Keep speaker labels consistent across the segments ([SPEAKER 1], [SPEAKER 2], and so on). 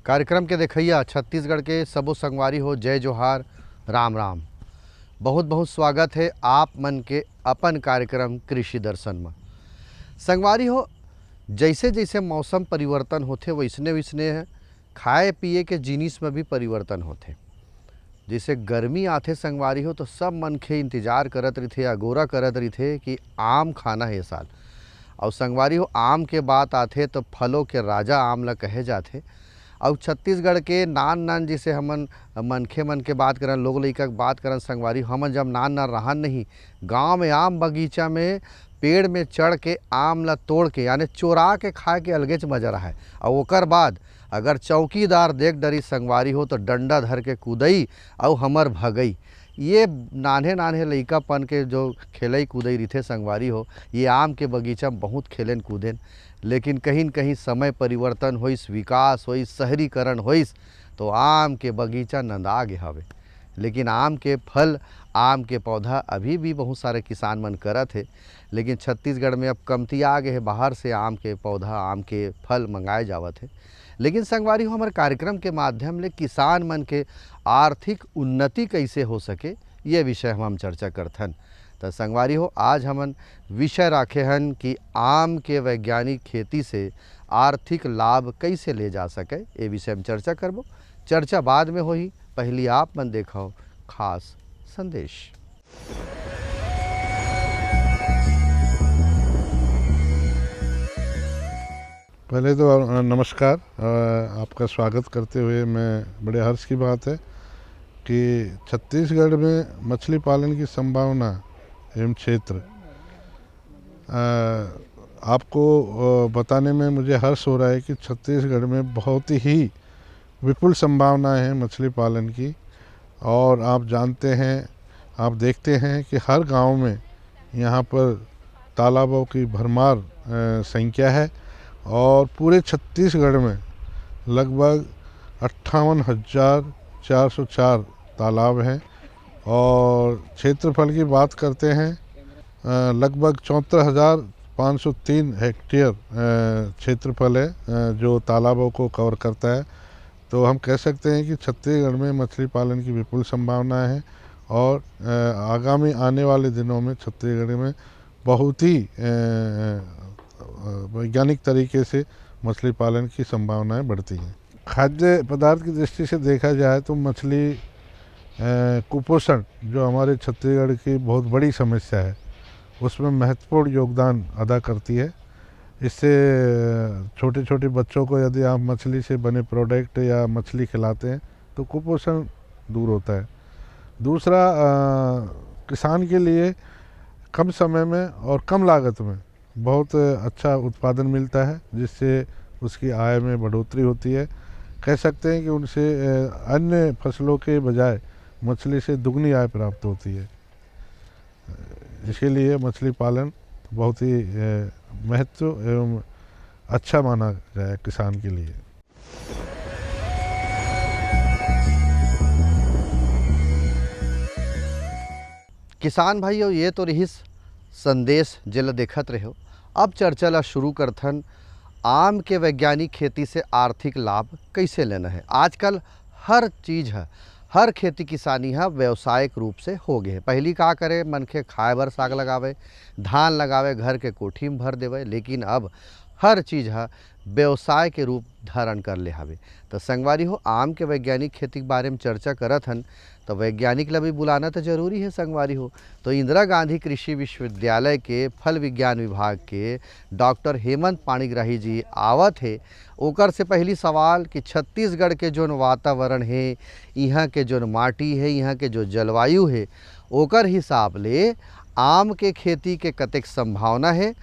[SPEAKER 1] कार्यक्रम के देखैया छत्तीसगढ़ के सबो संगवारी हो। जय जोहार, राम राम। बहुत बहुत स्वागत है आप मन के अपन कार्यक्रम कृषि दर्शन में। संगवारी हो, जैसे जैसे मौसम परिवर्तन होते वैसने वैसने खाए पिए के जिनिस में भी परिवर्तन होते। जैसे गर्मी आथे संगवारी हो तो सब मन के इंतजार करत रही थे, अगोरा करत रही थे कि आम खाना है साल। और संगवारी हो, आम के बात आथे तो फलों के राजा आम ला कहे जाते। और छत्तीसगढ़ के नान नान जैसे हमन मनखे मन के बात करन, लोग लइका के बात करन संगवारी, हमन जब नान नान रहन नहीं, गांव में आम बगीचा में पेड़ में चढ़ के आम ला तोड़ के यानी चोरा के खाए के अलगेच मजा रहा है। और ओकर बाद अगर चौकीदार देख डरी संगवारी हो तो डंडा धर के कूदई और हमर भगई। ये नान्हे नान्हे लइकापन के जो खेलई कूदई रही संगवारी हो, ये आम के बगीचा में बहुत खेलेन कूदेन। लेकिन कहीं न कहीं समय परिवर्तन होइस, विकास होइस, शहरीकरण होइस तो आम के बगीचा नंदा गे हवे। लेकिन आम के फल, आम के पौधा अभी भी बहुत सारे किसान मन करत है। लेकिन छत्तीसगढ़ में अब कमती आ गए है, बाहर से आम के पौधा, आम के फल मंगाए जावत है। लेकिन संगवारी हो, हमारे कार्यक्रम के माध्यम ले किसान मन के आर्थिक उन्नति कैसे हो सके, ये विषय हम चर्चा करथन। तो संगवारी हो, आज हमन विषय राखे हन कि आम के वैज्ञानिक खेती से आर्थिक लाभ कैसे ले जा सके, ये विषय में चर्चा करबो। चर्चा बाद में होही, पहली आप मन देखो खास संदेश।
[SPEAKER 2] पहले तो नमस्कार। आपका स्वागत करते हुए मैं बड़े हर्ष की बात है कि छत्तीसगढ़ में मछली पालन की संभावना एवं क्षेत्र आपको बताने में मुझे हर्ष हो रहा है कि छत्तीसगढ़ में बहुत ही विपुल संभावनाएं हैं मछली पालन की। और आप जानते हैं, आप देखते हैं कि हर गांव में यहाँ पर तालाबों की भरमार संख्या है। और पूरे छत्तीसगढ़ में लगभग 58,404 तालाब हैं। और क्षेत्रफल की बात करते हैं, लगभग 74,503 हेक्टेयर क्षेत्रफल है जो तालाबों को कवर करता है। तो हम कह सकते हैं कि छत्तीसगढ़ में मछली पालन की विपुल संभावनाएं हैं। और आगामी आने वाले दिनों में छत्तीसगढ़ में बहुत ही वैज्ञानिक तरीके से मछली पालन की संभावनाएं बढ़ती हैं। खाद्य पदार्थ की दृष्टि से देखा जाए तो मछली कुपोषण जो हमारे छत्तीसगढ़ की बहुत बड़ी समस्या है, उसमें महत्वपूर्ण योगदान अदा करती है। इससे छोटे छोटे बच्चों को यदि आप मछली से बने प्रोडक्ट या मछली खिलाते हैं तो कुपोषण दूर होता है। दूसरा, किसान के लिए कम समय में और कम लागत में बहुत अच्छा उत्पादन मिलता है, जिससे उसकी आय में बढ़ोतरी होती है। कह सकते हैं कि उनसे अन्य फसलों के बजाय मछली से दुगनी आय प्राप्त होती है। इसके लिए मछली पालन बहुत ही महत्व एवं अच्छा माना जाए किसान के लिए।
[SPEAKER 1] किसान भाइयों, ये तो रही संदेश जिला देखत रहे हो। अब चर्चा ला शुरू करथन, आम के वैज्ञानिक खेती से आर्थिक लाभ कैसे लेना है। आजकल हर चीज़ है, हर खेती किसानी है व्यावसायिक रूप से हो गए। पहली का करे, मनखे खाए भर साग लगावे, धान लगावे, घर के कोठी में भर देवे। लेकिन अब हर चीज़ है व्यवसाय के रूप धारण कर ले हवे। तो संगवारी हो, आम के वैज्ञानिक खेती के बारे में चर्चा करत हन तो वैज्ञानिक ला भी बुलाना तो जरूरी है संगवारी हो। तो इंदिरा गांधी कृषि विश्वविद्यालय के फल विज्ञान विभाग के डॉक्टर हेमंत पाणिग्राही जी आवत है। ओकर से पहली सवाल कि छत्तीसगढ़ के जो वातावरण है, यहाँ के जो माटी है, यहाँ के जो जलवायु है, ओकर हिसाब ले आम के खेती के कतेक संभावना है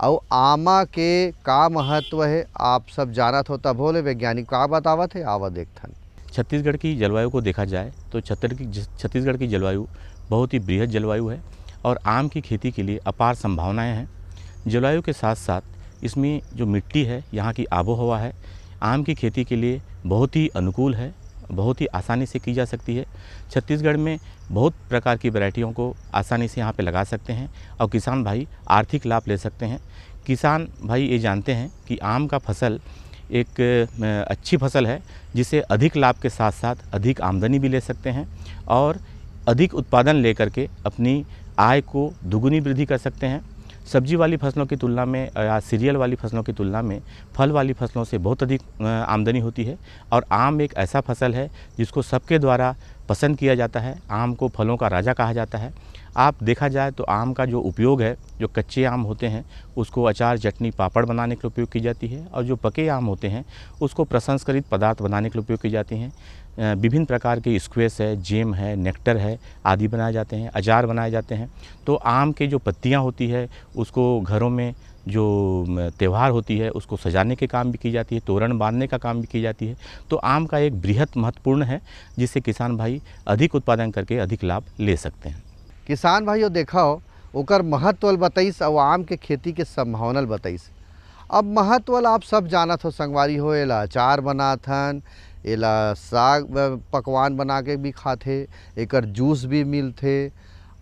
[SPEAKER 1] और आमा के का महत्व है, आप सब जानत हो। तब बोले वैज्ञानिक का बतावत है, आवा देखथन।
[SPEAKER 3] छत्तीसगढ़ की जलवायु को देखा जाए तो छत्तीसगढ़ की जलवायु बहुत ही बृहद जलवायु है और आम की खेती के लिए अपार संभावनाएं हैं। जलवायु के साथ साथ इसमें जो मिट्टी है, यहाँ की आबो हवा है, आम की खेती के लिए बहुत ही अनुकूल है, बहुत ही आसानी से की जा सकती है। छत्तीसगढ़ में बहुत प्रकार की वैरायटियों को आसानी से यहाँ पे लगा सकते हैं और किसान भाई आर्थिक लाभ ले सकते हैं। किसान भाई ये जानते हैं कि आम का फसल एक अच्छी फसल है, जिसे अधिक लाभ के साथ साथ अधिक आमदनी भी ले सकते हैं और अधिक उत्पादन लेकर के अपनी आय को दुगुनी वृद्धि कर सकते हैं। सब्जी वाली फसलों की तुलना में या सीरियल वाली फसलों की तुलना में फल वाली फसलों से बहुत अधिक आमदनी होती है और आम एक ऐसा फसल है जिसको सबके द्वारा पसंद किया जाता है। आम को फलों का राजा कहा जाता है। आप देखा जाए तो आम का जो उपयोग है, जो कच्चे आम होते हैं उसको अचार, चटनी, पापड़ बनाने के लिए उपयोग की जाती है और जो पके आम होते हैं उसको प्रसंस्करित पदार्थ बनाने के लिए उपयोग की जाती हैं। विभिन्न प्रकार के स्क्वैश है, जेम है, नेक्टर है आदि बनाए जाते हैं, अचार बनाए जाते हैं। तो आम के जो पत्तियां होती है उसको घरों में जो त्यौहार होती है उसको सजाने के काम भी की जाती है, तोरण बांधने का काम भी की जाती है। तो आम का एक बृहत महत्वपूर्ण है जिससे किसान भाई अधिक उत्पादन करके अधिक लाभ ले सकते हैं।
[SPEAKER 1] किसान भाइयों देखा हो ओकर महत्व बताइस और आम के खेती के संभावना बताइस। अब महत्व आप सब जानत हो संगवारी हो, एला अचार बनाथन, एला साग पकवान बना के भी खाते, एकर जूस भी मिलते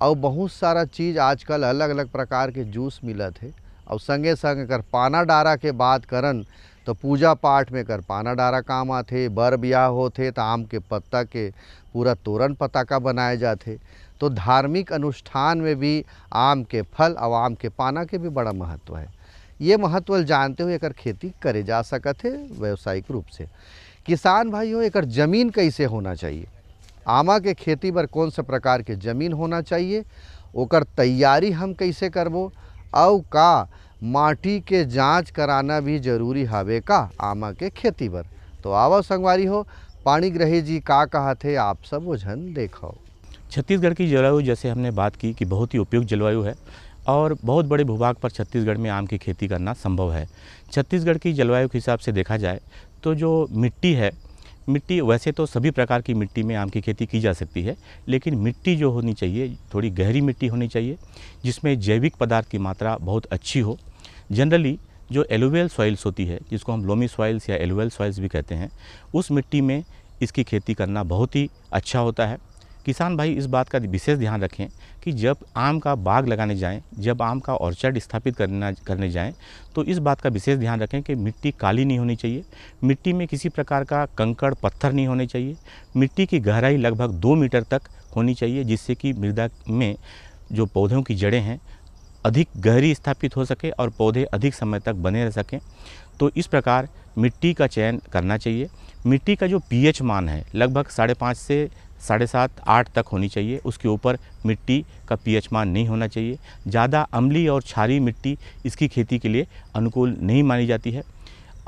[SPEAKER 1] और बहुत सारा चीज़ आजकल अलग अलग प्रकार के जूस मिलत है। और संगे संग एकर पाना डारा के बात करन तो पूजा पाठ में एकर पाना डारा काम आथे, बर ब्याह होथे तो आम के पत्ता के पूरा तोरण पताका बनाए जाते। तो धार्मिक अनुष्ठान में भी आम के फल और आम के पाना के भी बड़ा महत्व है। ये महत्व जानते हुए एकर खेती करे जा सकत है व्यावसायिक रूप से। किसान भाइयों एकर जमीन कैसे होना चाहिए, आमा के खेती बर कौन सा प्रकार के जमीन होना चाहिए, ओकर तैयारी हम कैसे करबो और का माटी के जांच कराना भी जरूरी हवे का आमा के खेती बर। तो आवो संगवारी हो, पाणिग्रही जी का कहा थे आप सब वो झन देखो।
[SPEAKER 3] छत्तीसगढ़ की जलवायु जैसे हमने बात की कि बहुत ही उपयुक्त जलवायु है और बहुत बड़े भूभाग पर छत्तीसगढ़ में आम की खेती करना संभव है। छत्तीसगढ़ की जलवायु के हिसाब से देखा जाए तो जो मिट्टी है, मिट्टी वैसे तो सभी प्रकार की मिट्टी में आम की खेती की जा सकती है, लेकिन मिट्टी जो होनी चाहिए थोड़ी गहरी मिट्टी होनी चाहिए जिसमें जैविक पदार्थ की मात्रा बहुत अच्छी हो। जनरली जो एलुवियल सॉइल्स होती है, जिसको हम लोमी सॉइल्स या एलुवियल सॉइल्स भी कहते हैं, उस मिट्टी में इसकी खेती करना बहुत ही अच्छा होता है। किसान भाई इस बात का विशेष ध्यान रखें कि जब आम का बाग लगाने जाएं, जब आम का ऑर्चर्ड स्थापित करने जाएं, तो इस बात का विशेष ध्यान रखें कि मिट्टी काली नहीं होनी चाहिए, मिट्टी में किसी प्रकार का कंकड़ पत्थर नहीं होने चाहिए, मिट्टी की गहराई लगभग 2 मीटर तक होनी चाहिए जिससे कि मृदा में जो पौधों की जड़ें हैं अधिक गहरी स्थापित हो सके और पौधे अधिक समय तक बने रह सकें। तो इस प्रकार मिट्टी का चयन करना चाहिए। मिट्टी का जो पीएच मान है लगभग 5.5 से 7.5 8 तक होनी चाहिए, उसके ऊपर मिट्टी का पीएच मान नहीं होना चाहिए। ज़्यादा अम्लीय और क्षारीय मिट्टी इसकी खेती के लिए अनुकूल नहीं मानी जाती है।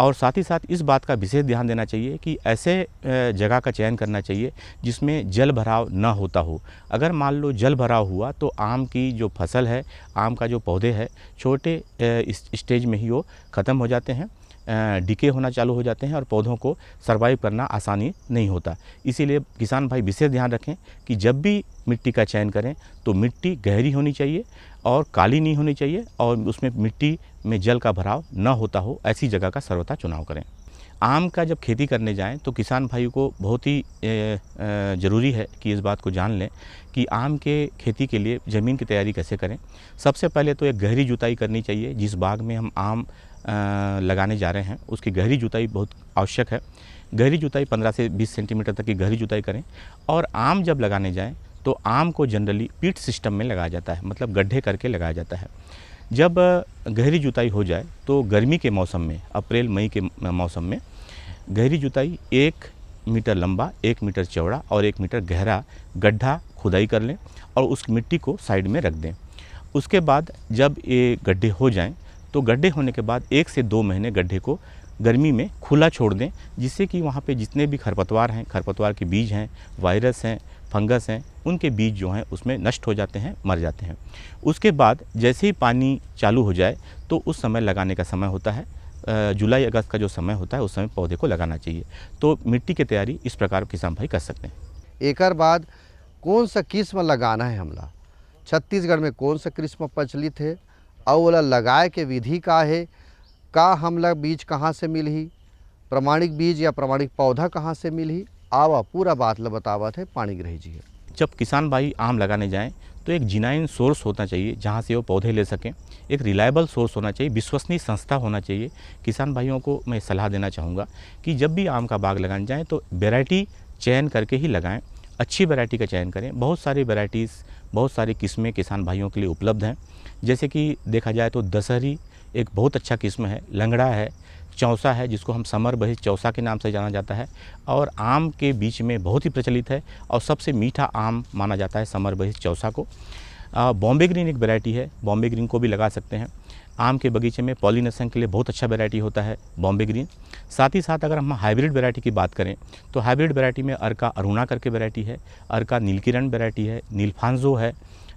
[SPEAKER 3] और साथ ही साथ इस बात का विशेष ध्यान देना चाहिए कि ऐसे जगह का चयन करना चाहिए जिसमें जल भराव न होता हो। अगर मान लो जल भराव हुआ तो आम की जो फसल है, आम का जो पौधे है, छोटे स्टेज में ही वो ख़त्म हो जाते हैं, डिके होना चालू हो जाते हैं और पौधों को सर्वाइव करना आसानी नहीं होता। इसीलिए किसान भाई विशेष ध्यान रखें कि जब भी मिट्टी का चयन करें तो मिट्टी गहरी होनी चाहिए और काली नहीं होनी चाहिए और उसमें मिट्टी में जल का भराव न होता हो, ऐसी जगह का सर्वथा चुनाव करें। आम का जब खेती करने जाएं तो किसान भाई को बहुत ही ज़रूरी है कि इस बात को जान लें कि आम के खेती के लिए ज़मीन की तैयारी कैसे करें। सबसे पहले तो एक गहरी जुताई करनी चाहिए। जिस बाग में हम आम लगाने जा रहे हैं उसकी गहरी जुताई बहुत आवश्यक है। गहरी जुताई 15 से 20 सेंटीमीटर तक की गहरी जुताई करें। और आम जब लगाने जाएं तो आम को जनरली पीट सिस्टम में लगाया जाता है, मतलब गड्ढे करके लगाया जाता है। जब गहरी जुताई हो जाए तो गर्मी के मौसम में, अप्रैल मई के मौसम में गहरी जुताई 1 मीटर लंबा, 1 मीटर चौड़ा और 1 मीटर गहरा गड्ढा खुदाई कर लें और उस मिट्टी को साइड में रख दें। उसके बाद जब ये गड्ढे हो जाएं तो गड्ढे होने के बाद 1 से 2 महीने गड्ढे को गर्मी में खुला छोड़ दें, जिससे कि वहाँ पे जितने भी खरपतवार हैं, खरपतवार के बीज हैं, वायरस हैं, फंगस हैं, उनके बीज जो हैं उसमें नष्ट हो जाते हैं, मर जाते हैं। उसके बाद जैसे ही पानी चालू हो जाए तो उस समय लगाने का समय होता है, जुलाई अगस्त का जो समय होता है उस समय पौधे को लगाना चाहिए। तो मिट्टी की तैयारी इस प्रकार किसान भाई कर सकते हैं।
[SPEAKER 1] एकर बाद कौन सा किस्म लगाना है हमला, छत्तीसगढ़ में कौन सा किस्म प्रचलित है और ओला लगाए के विधि का है, का हमला बीज कहाँ से मिलही, प्रमाणिक बीज या प्रमाणिक पौधा कहाँ से मिलही, आवा पूरा बात ल बतावत है पाणिग्रही जी।
[SPEAKER 3] जब किसान भाई आम लगाने जाएं तो एक जिनाइन सोर्स होना चाहिए जहाँ से वो पौधे ले सकें, एक रिलायबल सोर्स होना चाहिए, विश्वसनीय संस्था होना चाहिए। किसान भाइयों को मैं सलाह देना चाहूँगा कि जब भी आम का बाग लगाने जाएँ तो वैरायटी चयन करके ही लगाएं, अच्छी वैरायटी का चयन करें। बहुत सारी वैराइटीज़, बहुत सारी किस्में किसान भाइयों के लिए उपलब्ध हैं। जैसे कि देखा जाए तो दशहरी एक बहुत अच्छा किस्म है, लंगड़ा है, चौसा है जिसको हम समर बहिष चौसा के नाम से जाना जाता है, और आम के बीच में बहुत ही प्रचलित है और सबसे मीठा आम माना जाता है समर बहिष चौसा को। बॉम्बे ग्रीन एक वैरायटी है, बॉम्बे ग्रीन को भी लगा सकते हैं। आम के बगीचे में पॉलिनेशन के लिए बहुत अच्छा वैरायटी होता है बॉम्बे ग्रीन। साथ ही साथ अगर हम हाइब्रिड वैरायटी की बात करें तो हाइब्रिड वैरायटी में अर्का अरुणा करके वैरायटी है, अर्का नीलकिरण वैरायटी है, नीलफांजो है,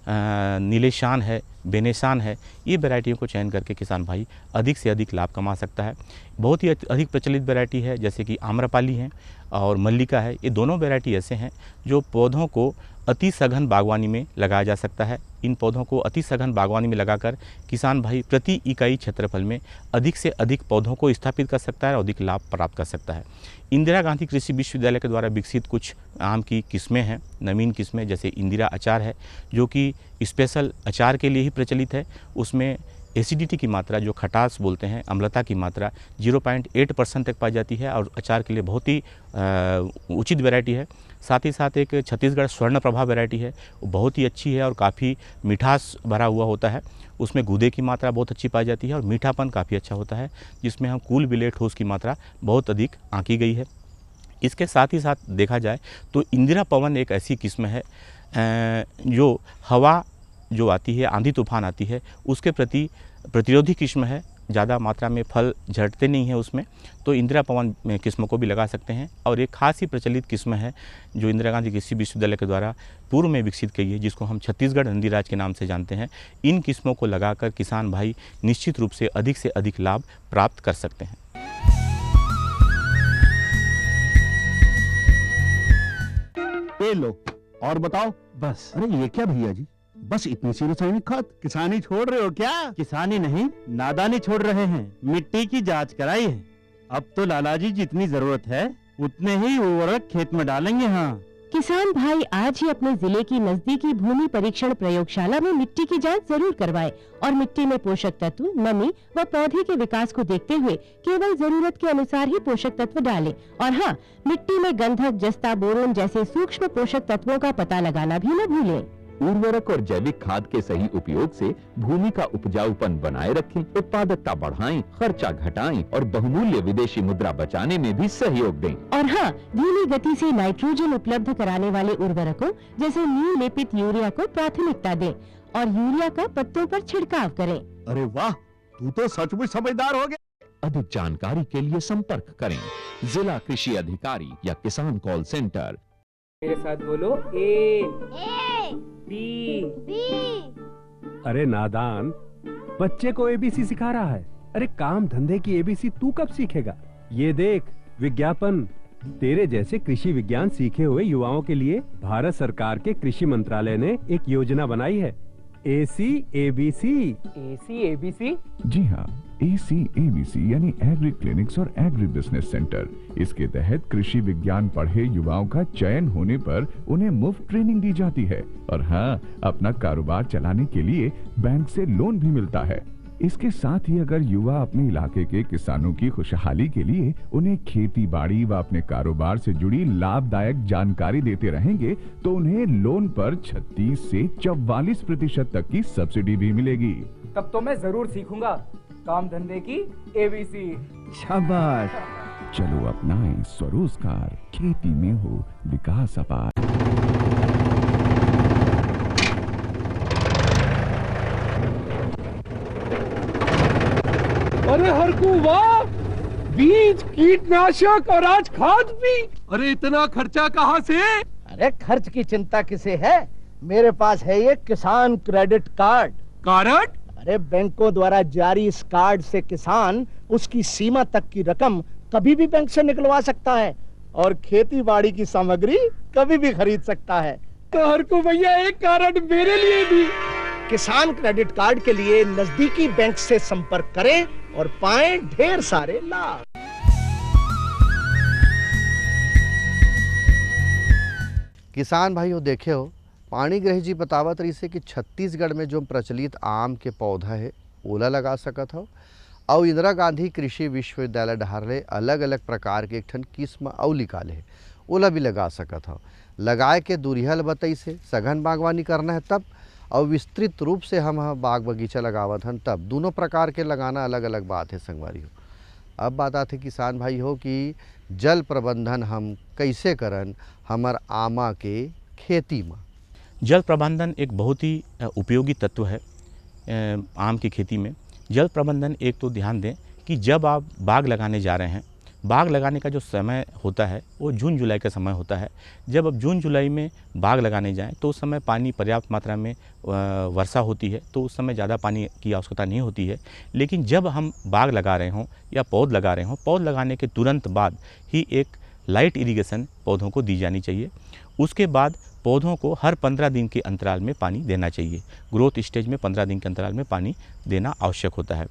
[SPEAKER 3] नीलेशान है, बेनेशान है। ये वैरायटियों को चयन करके किसान भाई अधिक से अधिक लाभ कमा सकता है। बहुत ही अधिक प्रचलित वैरायटी है जैसे कि आम्रपाली है और मल्लिका है। ये दोनों वैरायटी ऐसे हैं जो पौधों को अति सघन बागवानी में लगाया जा सकता है। इन पौधों को अति सघन बागवानी में लगाकर किसान भाई प्रति इकाई क्षेत्रफल में अधिक से अधिक पौधों को स्थापित कर सकता है और अधिक लाभ प्राप्त कर सकता है। इंदिरा गांधी कृषि विश्वविद्यालय के द्वारा विकसित कुछ आम की किस्में हैं, नवीन किस्में, जैसे इंदिरा अचार है जो कि स्पेशल अचार के लिए ही प्रचलित है। उसमें एसिडिटी की मात्रा, जो खटास बोलते हैं, अम्लता की मात्रा 0.8% तक पाई जाती है और अचार के लिए बहुत ही उचित वैरायटी है। साथ ही साथ एक छत्तीसगढ़ स्वर्ण प्रभा वैरायटी है, वो बहुत ही अच्छी है और काफ़ी मिठास भरा हुआ होता है। उसमें गूदे की मात्रा बहुत अच्छी पाई जाती है और मीठापन काफ़ी अच्छा होता है, जिसमें हम कूल बिले ठोस की मात्रा बहुत अधिक आंकी गई है। इसके साथ ही साथ देखा जाए तो इंदिरा पवन एक ऐसी किस्म है जो हवा जो आती है, आंधी तूफान आती है, उसके प्रति प्रतिरोधी किस्म है। ज़्यादा मात्रा में फल झड़ते नहीं हैं उसमें, तो इंदिरा पवन किस्म को भी लगा सकते हैं। और एक खास ही प्रचलित किस्म है जो इंदिरा गांधी कृषि विश्वविद्यालय के द्वारा पूर्व में विकसित की है, जिसको हम छत्तीसगढ़ नंदीराज के नाम से जानते हैं। इन किस्मों को लगाकर किसान भाई निश्चित रूप से अधिक लाभ प्राप्त कर सकते हैं।
[SPEAKER 4] ये लो और बताओ।
[SPEAKER 5] बस।
[SPEAKER 4] अरे ये क्या भैया जी, बस इतनी सी रासायनिक खाद? किसानी छोड़ रहे हो क्या?
[SPEAKER 5] किसानी नहीं, नादानी छोड़ रहे हैं। मिट्टी की जांच कराई है। अब तो लालाजी जितनी जरूरत है उतने ही उर्वरक खेत में डालेंगे। हाँ,
[SPEAKER 6] किसान भाई आज ही अपने जिले की नजदीकी भूमि परीक्षण प्रयोगशाला में मिट्टी की जांच जरूर करवाएं और मिट्टी में पोषक तत्व, नमी व पौधे के विकास को देखते हुए केवल जरूरत के अनुसार ही पोषक तत्व डालें। और हाँ, मिट्टी में गंधक, जस्ता, बोरोन जैसे सूक्ष्म पोषक तत्वों का पता लगाना भी न भूलें।
[SPEAKER 7] उर्वरक और जैविक खाद के सही उपयोग से भूमि का उपजाऊपन बनाए रखें, उत्पादकता बढ़ाएं, खर्चा घटाएं और बहुमूल्य विदेशी मुद्रा बचाने में भी सहयोग दें।
[SPEAKER 6] और हाँ, धीमी गति से नाइट्रोजन उपलब्ध कराने वाले उर्वरकों जैसे नीम लेपित यूरिया को प्राथमिकता दें और यूरिया का पत्तों पर छिड़काव करें।
[SPEAKER 4] अरे वाह, तू तो सचमुच समझदार हो गया।
[SPEAKER 7] अधिक जानकारी के लिए संपर्क करें जिला कृषि अधिकारी या किसान कॉल सेंटर।
[SPEAKER 8] मेरे साथ बोलो ए बी।
[SPEAKER 5] अरे नादान, बच्चे को एबीसी सिखा रहा है। अरे काम धंधे की एबीसी तू कब सीखेगा? ये देख विज्ञापन। तेरे जैसे कृषि विज्ञान सीखे हुए युवाओं के लिए भारत सरकार के कृषि मंत्रालय ने एक योजना बनाई है, ACABC।
[SPEAKER 8] ACABC?
[SPEAKER 9] जी हाँ, ACABC यानी एग्री क्लिनिक्स और एग्री बिजनेस सेंटर। इसके तहत कृषि विज्ञान पढ़े युवाओं का चयन होने पर उन्हें मुफ्त ट्रेनिंग दी जाती है और हाँ, अपना कारोबार चलाने के लिए बैंक से लोन भी मिलता है। इसके साथ ही अगर युवा अपने इलाके के किसानों की खुशहाली के लिए उन्हें खेती बाड़ी व अपने कारोबार से जुड़ी लाभदायक जानकारी देते रहेंगे तो उन्हें लोन पर 36 से 44% तक की सब्सिडी भी मिलेगी।
[SPEAKER 8] तब तो मैं जरूर सीखूंगा काम धंधे की ABC।
[SPEAKER 5] शाबाश।
[SPEAKER 9] चलो अपनाएं स्वरोजगार, खेती में हो विकास अपार।
[SPEAKER 4] अरे हरकू वाह, बीज, कीटनाशक और आज खाद भी। अरे इतना खर्चा कहाँ से?
[SPEAKER 10] अरे खर्च की चिंता किसे है, मेरे पास है ये किसान क्रेडिट कार्ड।
[SPEAKER 4] कार्ड?
[SPEAKER 10] अरे बैंकों द्वारा जारी इस कार्ड से किसान उसकी सीमा तक की रकम कभी भी बैंक से निकलवा सकता है और खेती बाड़ी की सामग्री कभी भी खरीद सकता है।
[SPEAKER 4] तो हरकू भैया एक कार्ड मेरे लिए भी।
[SPEAKER 10] किसान क्रेडिट कार्ड के लिए नजदीकी बैंक से संपर्क करें और पाएं ढेर सारे लाभ।
[SPEAKER 1] किसान भाइयों देखे हो, पाणिग्रही जी बतावत रही से कि छत्तीसगढ़ में जो प्रचलित आम के पौधा है ओला लगा सकत हो और इंदिरा गांधी कृषि विश्वविद्यालय ढारले अलग अलग प्रकार के एक ठन किस्म और निकाले है ओला भी लगा सकत हो। लगाए के दूरिहल बतई से सघन बागवानी करना है तब और विस्तृत रूप से हम बाग बगीचा लगावत हन तब दोनों प्रकार के लगाना अलग अलग बात है संगवारी हो। अब बात आते किसान भाई हो कि जल प्रबंधन हम कैसे करन हमार आमा के खेती में।
[SPEAKER 3] जल प्रबंधन एक बहुत ही उपयोगी तत्व है आम की खेती में। जल प्रबंधन एक तो ध्यान दें कि जब आप बाग लगाने जा रहे हैं, बाग लगाने का जो समय होता है वो जून जुलाई का समय होता है। जब आप जून जुलाई में बाग लगाने जाएं तो उस समय पानी पर्याप्त मात्रा में वर्षा होती है, तो उस समय ज़्यादा पानी की आवश्यकता नहीं होती है। लेकिन जब हम बाग लगा रहे हों या पौध लगा रहे हों, पौध लगाने के तुरंत बाद ही एक लाइट इरिगेशन पौधों को दी जानी चाहिए। उसके बाद पौधों को हर 15 दिन के अंतराल में पानी देना चाहिए। ग्रोथ स्टेज में 15 दिन के अंतराल में पानी देना आवश्यक होता है।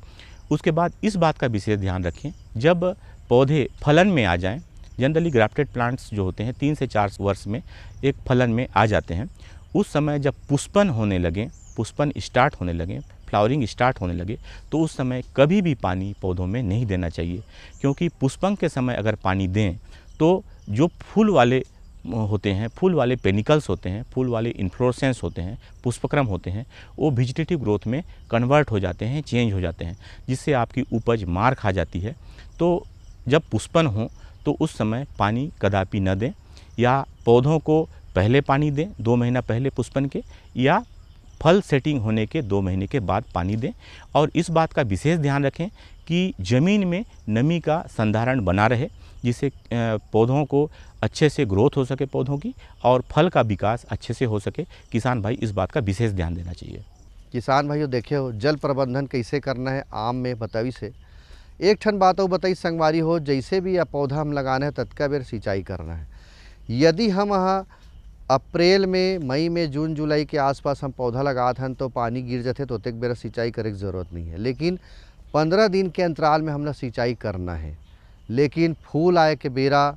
[SPEAKER 3] उसके बाद इस बात का विशेष ध्यान रखें, जब पौधे फलन में आ जाएं, जनरली ग्राफ्टेड प्लांट्स जो होते हैं 3 से 4 वर्ष में एक फलन में आ जाते हैं, उस समय जब पुष्पन होने लगे, पुष्पन स्टार्ट होने लगे, फ्लावरिंग स्टार्ट होने लगे, तो उस समय कभी भी पानी पौधों में नहीं देना चाहिए। क्योंकि पुष्पन के समय अगर पानी दें तो जो फूल वाले होते हैं, फूल वाले पेनिकल्स होते हैं, फूल वाले इन्फ्लोरेसेंस होते हैं, पुष्पक्रम होते हैं, वो वेजिटेटिव ग्रोथ में कन्वर्ट हो जाते हैं, चेंज हो जाते हैं, जिससे आपकी उपज मार खा जाती है। तो जब पुष्पन हो तो उस समय पानी कदापि न दें, या पौधों को पहले पानी दें 2 महीना पहले पुष्पन के, या फल सेटिंग होने के 2 महीने के बाद पानी दें। और इस बात का विशेष ध्यान रखें कि ज़मीन में नमी का संधारण बना रहे, जिससे पौधों को अच्छे से ग्रोथ हो सके पौधों की, और फल का विकास अच्छे से हो सके। किसान भाई इस बात का विशेष ध्यान देना चाहिए।
[SPEAKER 1] किसान भाइयों देखे हो जल प्रबंधन कैसे करना है आम में बतावी से एक ठन बात और बताई संगवारी हो, जैसे भी यह पौधा हम लगाना है तत्का बेर सिंचाई करना है। यदि हम अप्रैल में, मई में, जून जुलाई के आसपास हम पौधा लगात हन तो पानी गिर जाते तो एक बेर सिंचाई करे की ज़रूरत नहीं है। लेकिन 15 दिन के अंतराल में हमने सिंचाई करना है। लेकिन फूल आए के बेरा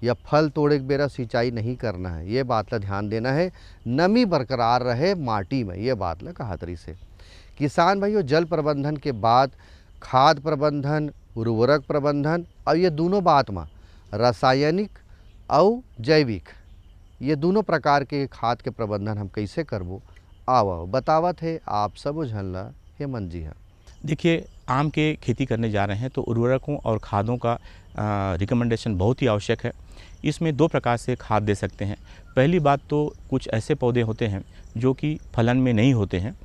[SPEAKER 1] या फल तोड़े के बेरा सिंचाई नहीं करना है। ये बात ला ध्यान देना है, नमी बरकरार रहे माटी में, ये बात ला कहा तरी से। किसान भाइयों जल प्रबंधन के बाद खाद प्रबंधन, उर्वरक प्रबंधन और ये दोनों बात में रासायनिक और जैविक ये दोनों प्रकार के खाद के प्रबंधन हम कैसे करबो आओ बतावत है आप सब झनला हेमंत जी। हाँ
[SPEAKER 3] देखिए, आम के खेती करने जा रहे हैं तो उर्वरकों और खादों का रिकमेंडेशन बहुत ही आवश्यक है। इसमें 2 प्रकार से खाद दे सकते हैं। पहली बात तो कुछ ऐसे पौधे होते हैं जो कि फलन में नहीं होते हैं,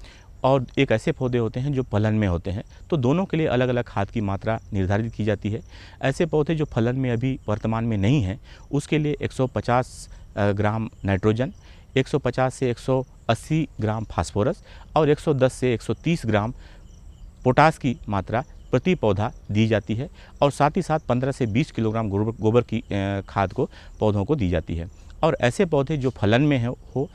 [SPEAKER 3] और एक ऐसे पौधे होते हैं जो फलन में होते हैं, तो दोनों के लिए अलग अलग खाद की मात्रा निर्धारित की जाती है। ऐसे पौधे जो फलन में अभी वर्तमान में नहीं हैं, उसके लिए 150 ग्राम नाइट्रोजन, 150 से 180 ग्राम फास्फोरस और 110 से 130 ग्राम पोटास की मात्रा प्रति पौधा दी जाती है। और साथ ही साथ 15 से 20 किलोग्राम गोबर की खाद को पौधों को दी जाती है। और ऐसे पौधे जो फलन में हो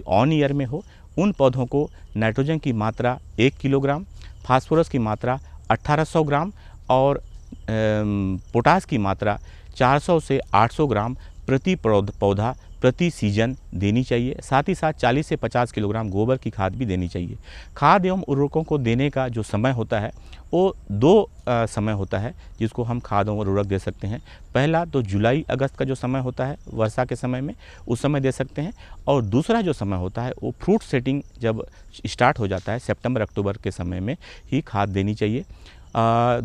[SPEAKER 3] ऑन ईयर में हो, उन पौधों को नाइट्रोजन की मात्रा 1 किलोग्राम, फास्फोरस की मात्रा 1800 ग्राम और पोटास की मात्रा 400 से 800 ग्राम प्रति पौधा प्रति सीजन देनी चाहिए। साथ ही साथ 40 से 50 किलोग्राम गोबर की खाद भी देनी चाहिए। खाद एवं उर्वरकों को देने का जो समय होता है वो 2 समय होता है जिसको हम खाद एवं उर्वरक दे सकते हैं। पहला तो जुलाई अगस्त का जो समय होता है वर्षा के समय में, उस समय दे सकते हैं। और दूसरा जो समय होता है वो फ्रूट सेटिंग जब स्टार्ट हो जाता है सितंबर अक्टूबर के समय में ही खाद देनी चाहिए।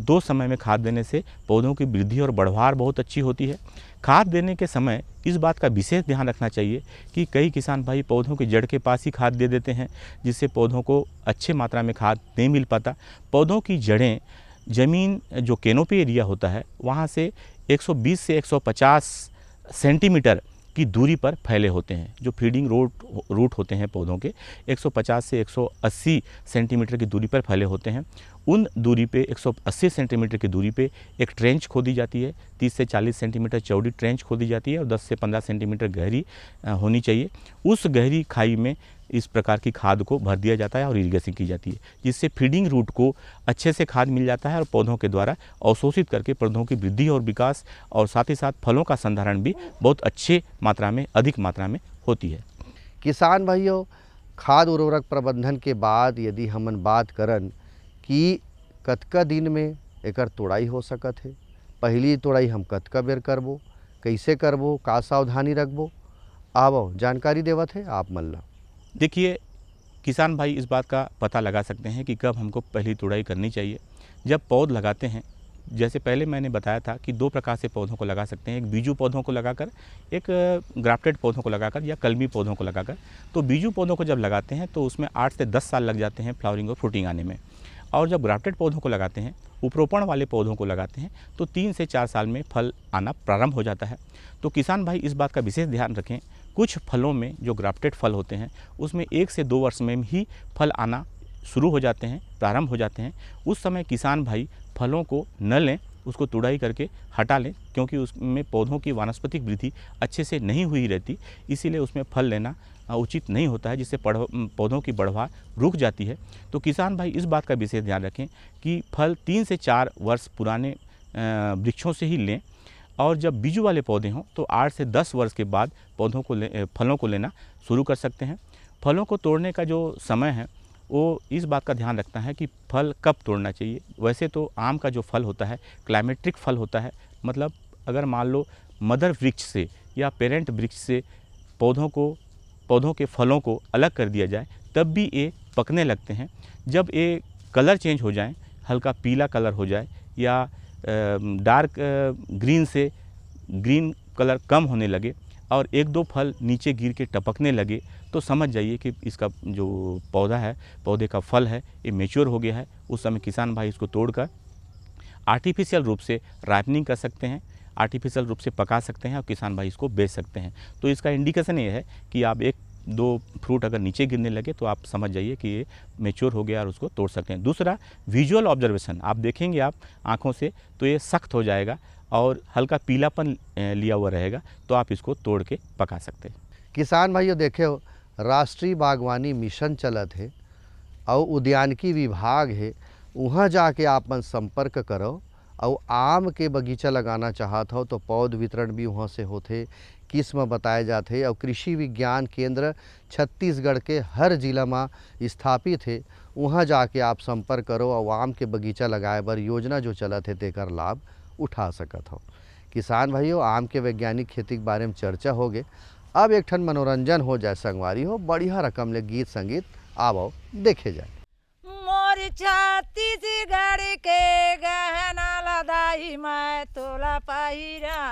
[SPEAKER 3] 2 समय में खाद देने से पौधों की वृद्धि और बढ़वार बहुत अच्छी होती है। खाद देने के समय इस बात का विशेष ध्यान रखना चाहिए कि कई किसान भाई पौधों की जड़ के पास ही खाद दे देते हैं, जिससे पौधों को अच्छे मात्रा में खाद नहीं मिल पाता। पौधों की जड़ें ज़मीन जो कैनोपी एरिया होता है वहाँ से 120 से 150 सेंटीमीटर की दूरी पर फैले होते हैं। जो फीडिंग रूट होते हैं पौधों के 150 से 180 सेंटीमीटर की दूरी पर फैले होते हैं। उन दूरी पे 180 सेंटीमीटर की दूरी पे एक ट्रेंच खोदी जाती है। 30 से 40 सेंटीमीटर चौड़ी ट्रेंच खोदी जाती है और 10 से 15 सेंटीमीटर गहरी होनी चाहिए। उस गहरी खाई में इस प्रकार की खाद को भर दिया जाता है और इरिगेशन की जाती है, जिससे फीडिंग रूट को अच्छे से खाद मिल जाता है और पौधों के द्वारा अवशोषित करके पौधों की वृद्धि और विकास और साथ ही साथ फलों का संधारण भी बहुत अच्छे मात्रा में, अधिक मात्रा में होती है।
[SPEAKER 1] किसान भाइयों, खाद उर्वरक प्रबंधन के बाद यदि हमन बात करन कि कतका दिन में एकर तोड़ाई हो सकत है, पहली तोड़ाई हम कतका बेर करबो, कैसे करबो, का सावधानी रखबो, आवो जानकारी देवत है आप मन ला।
[SPEAKER 3] देखिए, किसान भाई इस बात का पता लगा सकते हैं कि कब हमको पहली तुड़ाई करनी चाहिए। जब पौध लगाते हैं, जैसे पहले मैंने बताया था कि 2 प्रकार से पौधों को लगा सकते हैं, एक बीजू पौधों को लगाकर, एक ग्राफ्टेड पौधों को लगाकर या कलमी पौधों को लगाकर। तो बीजू पौधों को जब लगाते हैं तो उसमें 8 से 10 साल लग जाते हैं फ्लावरिंग और फ्रूटिंग आने में, और जब ग्राफ्टेड पौधों को लगाते हैं, उपरोपण वाले पौधों को लगाते हैं, तो 3 से 4 साल में फल आना प्रारंभ हो जाता है। तो किसान भाई इस बात का विशेष ध्यान रखें, कुछ फलों में जो ग्राफ्टेड फल होते हैं उसमें 1 से 2 वर्ष में ही फल आना शुरू हो जाते हैं, प्रारंभ हो जाते हैं। उस समय किसान भाई फलों को न लें, उसको तुड़ाई करके हटा लें, क्योंकि उसमें पौधों की वानस्पतिक वृद्धि अच्छे से नहीं हुई रहती, इसीलिए उसमें फल लेना उचित नहीं होता है, जिससे पौधों की बढ़वार रुक जाती है। तो किसान भाई इस बात का विशेष ध्यान रखें कि फल 3 से 4 वर्ष पुराने वृक्षों से ही लें, और जब बीजू वाले पौधे हों तो 8 से 10 वर्ष के बाद फलों को लेना शुरू कर सकते हैं। फलों को तोड़ने का जो समय है वो इस बात का ध्यान रखता है कि फल कब तोड़ना चाहिए। वैसे तो आम का जो फल होता है क्लाइमेट्रिक फल होता है, मतलब अगर मान लो मदर वृक्ष से या पेरेंट वृक्ष से पौधों के फलों को अलग कर दिया जाए तब भी ये पकने लगते हैं। जब ये कलर चेंज हो जाए, हल्का पीला कलर हो जाए या डार्क ग्रीन से ग्रीन कलर कम होने लगे और 1-2 फल नीचे गिर के टपकने लगे, तो समझ जाइए कि इसका जो पौधे का फल है ये मैच्योर हो गया है। उस समय किसान भाई इसको तोड़कर आर्टिफिशियल रूप से राइपनिंग कर सकते हैं, आर्टिफिशियल रूप से पका सकते हैं और किसान भाई इसको बेच सकते हैं। तो इसका इंडिकेशन ये है कि आप 1-2 फ्रूट अगर नीचे गिरने लगे तो आप समझ जाइए कि ये मैच्योर हो गया और उसको तोड़ सकते हैं। दूसरा, विजुअल ऑब्जर्वेशन, आप देखेंगे आप आँखों से तो ये सख्त हो जाएगा और हल्का पीलापन लिया हुआ रहेगा, तो आप इसको तोड़ के पका सकते हैं।
[SPEAKER 1] किसान भाइयों देखे हो, राष्ट्रीय बागवानी मिशन चलत है और उद्यानिकी विभाग है, वहाँ जाके आप मन संपर्क करो और आम के बगीचा लगाना चाहत हो तो पौध वितरण भी वहाँ से होते, किस्म बताए जाते और कृषि विज्ञान केंद्र छत्तीसगढ़ के हर जिला में स्थापित है। वहाँ जाके आप संपर्क करो और आम के बगीचा लगाए बर योजना जो चलत है तेकर लाभ उठा सकत हो। किसान भाइयों, आम के वैज्ञानिक खेती के बारे में चर्चा हो गए, अब एक ठन मनोरंजन हो जाए संगवारी हो, बढ़िया रकम ले गीत संगीत आवो देखे जाए।
[SPEAKER 11] मोर छत्तीसगढ़ के गहना लदाई मैं तोला पहिरा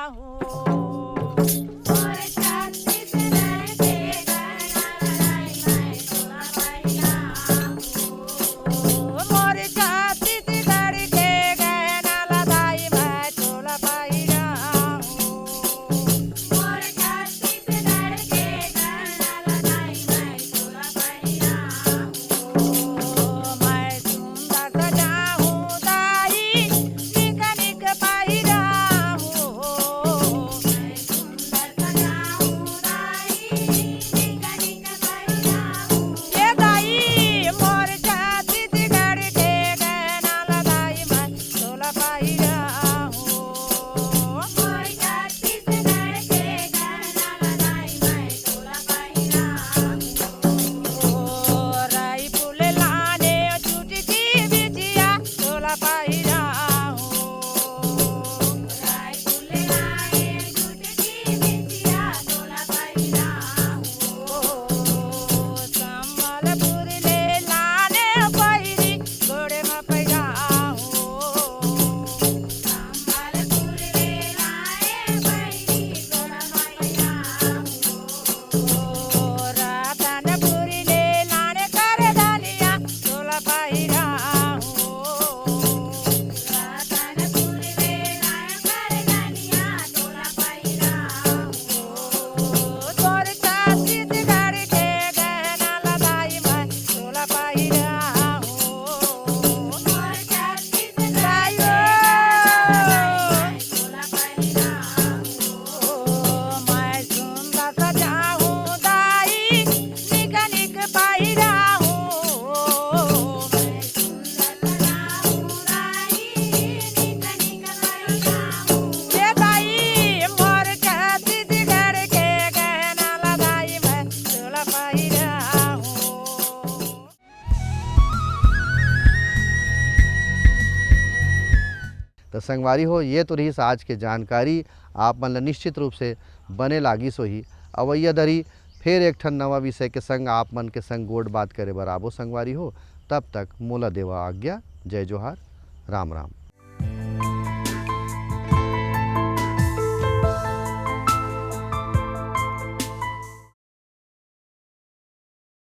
[SPEAKER 11] हूँ।
[SPEAKER 1] संगवारी हो ये तो रही आज के जानकारी। आप मन ला निश्चित रूप से बने लागिस होही। अवैया धरी फिर एक ठन नवा विषय के संग आप मन के संग गोड़ बात करे बर आबो संगवारी हो। तब तक मोला देवा आज्ञा। जय जोहार, राम राम।